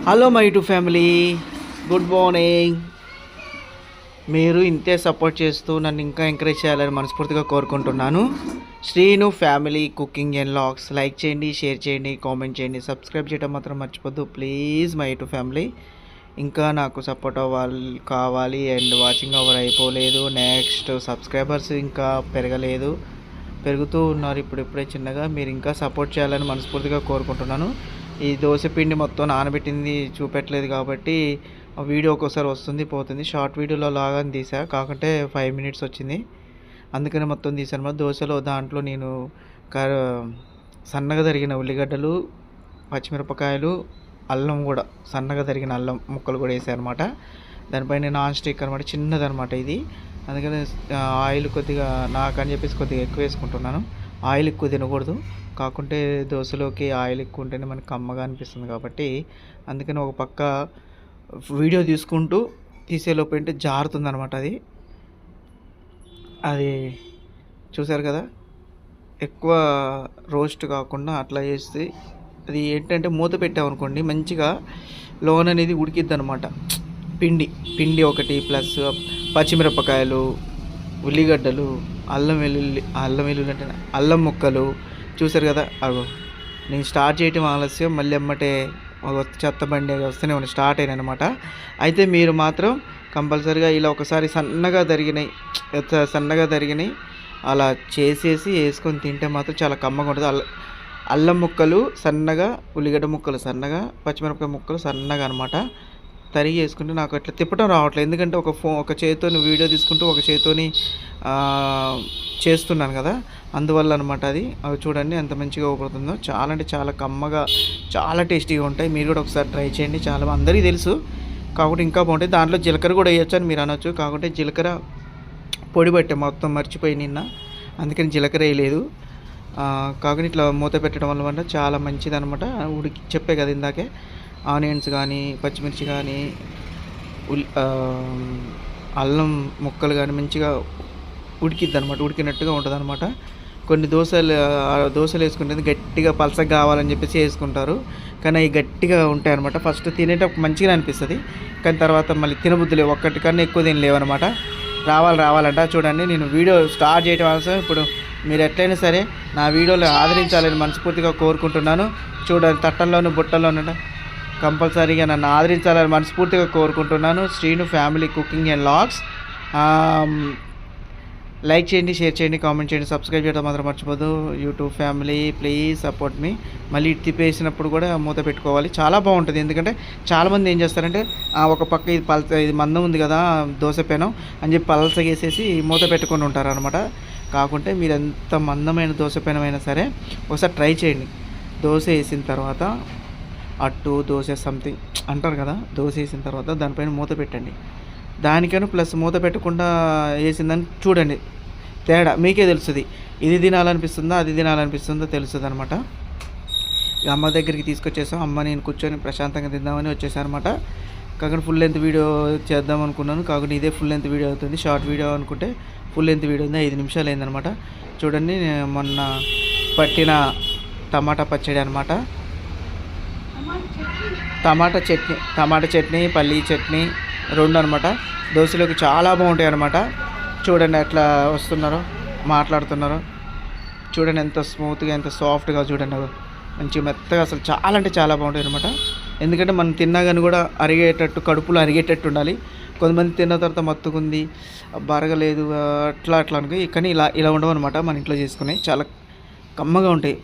Hello my to family, good morning. మీరు ఇంతే support చేస్తూ నన్ను ఇంకా ఎంకరేజ్ చేయాలని మనస్ఫూర్తిగా కోరుకుంటున్నాను. Srinu family cooking and vlogs like చేయండి, షేర్ చేయండి, కామెంట్ చేయండి, సబ్స్క్రైబ్ చేయడం మాత్రం మర్చిపోద్దు ప్లీజ్. మై టు ఫ్యామిలీ ఇంకా నాకు సపోర్ట్ కావాలి అండ్ వాచింగ్ అవర్ అయిపోలేదు. నెక్స్ట్ సబ్స్క్రైబర్స్ ఇంకా పెరుగుతూ ఉన్నారు ఇప్పుడే చిన్నగా. మీరు ఇంకా సపోర్ట్ చేయాలని మనస్ఫూర్తిగా కోరుకుంటున్నాను. ఈ దోశ పిండి మొత్తం నానబెట్టింది చూపెట్టలేదు కాబట్టి వీడియో ఒక్కోసారి వస్తుంది పోతుంది. షార్ట్ వీడియోలో లాగా తీసా, కాకుంటే 5 minutes వచ్చింది, అందుకని మొత్తం తీసాను. దోశలో దాంట్లో నేను సన్నగా తరిగిన ఉల్లిగడ్డలు, పచ్చిమిరపకాయలు, అల్లం కూడా సన్నగా తరిగిన అల్లం ముక్కలు కూడా వేసాను అనమాట. దానిపైన నాన్ స్టిక్ అనమాట, చిన్నదనమాట ఇది. అందుకని ఆయిల్ కొద్దిగా నాకని చెప్పేసి కొద్దిగా ఎక్కువ వేసుకుంటున్నాను. ఆయిల్ ఎక్కువ తినకూడదు, కాకుంటే దోశలోకి ఆయిల్ ఎక్కువ ఉంటేనే మనకి కమ్మగా అనిపిస్తుంది కాబట్టి అందుకని ఒక పక్క వీడియో తీసుకుంటూ తీసేలోపు ఏంటి జారుతుంది అనమాట. అది చూసారు కదా, ఎక్కువ రోస్ట్ కాకుండా అట్లా చేస్తే అది ఏంటంటే మూత పెట్టామనుకోండి మంచిగా లోన్ అనేది ఉడికిద్ది అనమాట. పిండి ఒకటి ప్లస్ పచ్చిమిరపకాయలు, ఉల్లిగడ్డలు, అల్లం వెల్లుల్లి అంటే అల్లం ముక్కలు చూసారు కదా. అగో నేను స్టార్ట్ చేయటం ఆలస్యం, మళ్ళీ ఎమ్మటే చెత్త బండి వస్తూనే ఉన్నాయి, స్టార్ట్ అయినాయి అనమాట. అయితే మీరు మాత్రం కంపల్సరీగా ఇలా ఒకసారి సన్నగా తరిగినాయి అలా చేసేసి వేసుకొని తింటే మాత్రం చాలా కమ్మగా ఉంటుంది. అల్లం ముక్కలు సన్నగా, ఉల్లిగడ్డ ముక్కలు సన్నగా, పచ్చిమిరపకాయ ముక్కలు సన్నగా అనమాట తరిగి వేసుకుంటే నాకు అట్లా తిప్పటం రావట్లేదు, ఎందుకంటే ఒక చేతితో వీడియో తీసుకుంటూ ఒక చేతితోని చేస్తున్నాను కదా, అందువల్ల అనమాట. అవి చూడండి ఎంత మంచిగా ఊపడుతుందో. చాలా అంటే చాలా కమ్మగా, చాలా టేస్టీగా ఉంటాయి. మీరు కూడా ఒకసారి ట్రై చేయండి. చాలా అందరికీ తెలుసు కాకుంటే ఇంకా బాగుంటాయి. దాంట్లో జీలకర్ర కూడా వేయచ్చు అని మీరు అనొచ్చు, కాకుంటే జీలకర్ర పొడి పట్టే మొత్తం మర్చిపోయి నిన్న, అందుకని జీలకర్ర వేయలేదు. కాకుండా ఇట్లా మూత పెట్టడం వల్ల చాలా మంచిది అనమాట. చెప్పే కదా ఇందాకే, ఆనియన్స్ కానీ పచ్చిమిర్చి కానీ అల్లం ముక్కలు కానీ మంచిగా ఉడికిద్ది అనమాట, ఉడికినట్టుగా ఉంటుంది అనమాట. కొన్ని దోశలు వేసుకుంటే గట్టిగా పలసగా కావాలని చెప్పేసి వేసుకుంటారు, కానీ అవి గట్టిగా ఉంటాయి అనమాట. ఫస్ట్ తినేటప్పుడు మంచిగా అనిపిస్తుంది, కానీ తర్వాత మళ్ళీ తినబుద్ధి లేవు, ఒక్కటి కన్నా ఎక్కువ తినలేవు అనమాట. రావాలంట. చూడండి నేను వీడియో స్టార్ట్ చేయడం అవసరం. ఇప్పుడు మీరు ఎట్లయినా సరే నా వీడియోలో ఆదరించాలని మనస్ఫూర్తిగా కోరుకుంటున్నాను. చూడండి తట్టల్లోనూ బుట్టల్లోనూ కంపల్సరీగా నన్ను ఆదరించాలని మనస్ఫూర్తిగా కోరుకుంటున్నాను. Srinu family cooking and vlogs like చేయండి, షేర్ చేయండి, కామెంట్ చేయండి, సబ్స్క్రైబ్ చేయడం మాత్రం మర్చిపోదు. యూట్యూబ్ ఫ్యామిలీ ప్లీజ్ సపోర్ట్ మీ. మళ్ళీ తిప్పేసినప్పుడు కూడా మూత పెట్టుకోవాలి, చాలా బాగుంటుంది. ఎందుకంటే చాలామంది ఏం చేస్తారంటే ఒక పక్క ఇది మందం ఉంది కదా దోశ పెనం అని చెప్పి పలసగా వేసేసి మూత పెట్టుకొని ఉంటారు అనమాట. కాకుంటే మీరు ఎంత మందమైన దోశ పెనం అయినా సరే ఒకసారి ట్రై చేయండి. దోశ వేసిన తర్వాత అట్టు దోశ సంథింగ్ అంటారు కదా, దోశ వేసిన తర్వాత దానిపైన మూత పెట్టండి. దానికైనా ప్లస్ మూత పెట్టకుండా వేసిందని చూడండి, తేడా మీకే తెలుస్తుంది. ఇది తినాలనిపిస్తుందా అది తినాలనిపిస్తుందో తెలుస్తుంది అనమాట. అమ్మ దగ్గరికి తీసుకొచ్చేసాం. అమ్మ నేను కూర్చొని ప్రశాంతంగా తిందామని వచ్చేసాను అనమాట. కాకుండా ఫుల్ లెంత్ వీడియో చేద్దాం అనుకున్నాను, కాకుండా ఇదే ఫుల్ లెంత్ వీడియో అవుతుంది. షార్ట్ వీడియో అనుకుంటే ఫుల్ లెంత్ వీడియో ఉంది, 5 నిమిషాలు అయిందనమాట. చూడండి మొన్న పట్టిన టమాటా పచ్చడి అనమాట, టమాటా చట్నీ పల్లీ చట్నీ 2 అనమాట. దోశలోకి చాలా బాగుంటాయి అనమాట. చూడండి ఎట్లా వస్తున్నారో మాట్లాడుతున్నారో, చూడండి ఎంత స్మూత్గా ఎంత సాఫ్ట్గా, చూడండి మంచిగా మెత్తగా, అసలు చాలా అంటే చాలా బాగుంటాయి అనమాట. ఎందుకంటే మనం తిన్నా కానీ కూడా అరిగేటట్టు, కడుపులో అరిగేటట్టు ఉండాలి. కొంతమంది తిన్న తర్వాత మత్తుకుంది బరగలేదు అట్లా అనుకో, కానీ ఇలా ఉండవన్నమాట. మన ఇంట్లో చేసుకుని చాలా కమ్మగా ఉంటాయి.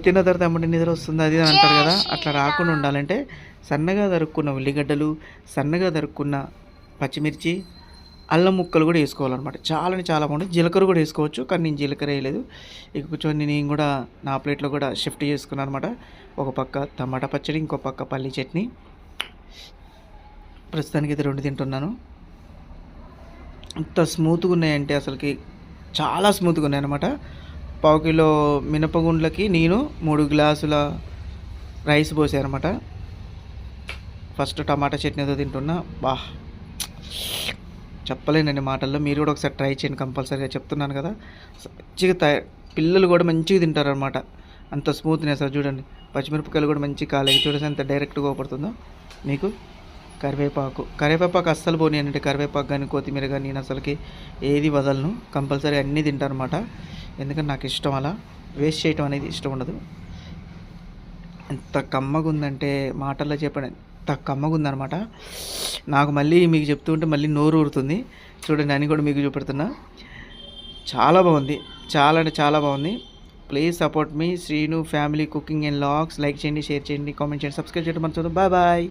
తిన్న తర్వాత ఏమంటే నిద్ర వస్తుంది అది అని అంటారు కదా, అట్లా రాకుండా ఉండాలంటే సన్నగా తరుక్కున్న ఉల్లిగడ్డలు, సన్నగా తరుక్కున్న పచ్చిమిర్చి, అల్లం ముక్కలు కూడా వేసుకోవాలన్నమాట. చాలా చాలా బాగుంటుంది. జీలకర్ర కూడా వేసుకోవచ్చు, కానీ నేను జీలకర్ర వేయలేదు. ఇక కూర్చొని నేను కూడా నా ప్లేట్లో కూడా షిఫ్ట్ చేసుకున్నాను అనమాట. ఒక పక్క టమాటా పచ్చడి, ఇంకో పక్క పల్లీ చట్నీ. ప్రస్తుతానికి అయితే 2 తింటున్నాను. అంత స్మూత్గా ఉన్నాయంటే అసలుకి చాలా స్మూత్గా ఉన్నాయి అనమాట. 1/4 కిలో మినపగుండ్లకి నేను 3 గ్లాసుల రైస్ పోసాను అనమాట. ఫస్ట్ టమాటా చట్నీతో తింటున్నా, చెప్పలేనండి మాటల్లో. మీరు కూడా ఒకసారి ట్రై చేయండి కంపల్సరీగా, చెప్తున్నాను కదా. మంచిగా పిల్లలు కూడా మంచిగా తింటారనమాట. అంత స్మూత్నెస్ అది చూడండి. పచ్చిమిరపకాయలు కూడా మంచి కాలేవి చూడండి ఎంత డైరెక్ట్గా పడుతుందో మీకు. కరివేపాకు అస్సలు పోనీయండి. కరివేపాకు కానీ కొత్తిమీర కానీ నేను అసలుకి ఏది వదలను, కంపల్సరీ అన్నీ తింటాను అనమాట. ఎందుకంటే నాకు ఇష్టం, అలా వేస్ట్ చేయటం అనేది ఇష్టం ఉండదు. ఎంత కమ్మగా ఉందంటే మాటల్లో చెప్పండి, ఎంత కమ్మగా ఉందనమాట. నాకు మళ్ళీ మీకు చెప్తూ ఉంటే మళ్ళీ నోరు ఊరుతుంది. చూడండి అని కూడా మీకు చూపెడుతున్నా. చాలా బాగుంది, చాలా అంటే చాలా బాగుంది. ప్లీజ్ సపోర్ట్ మీ Srinu family cooking and vlogs. Like చేయండి, షేర్ చేయండి, కామెంట్ చేయండి, సబ్స్క్రైబ్ చేయడం మర్చిపోవద్దు. Bye bye.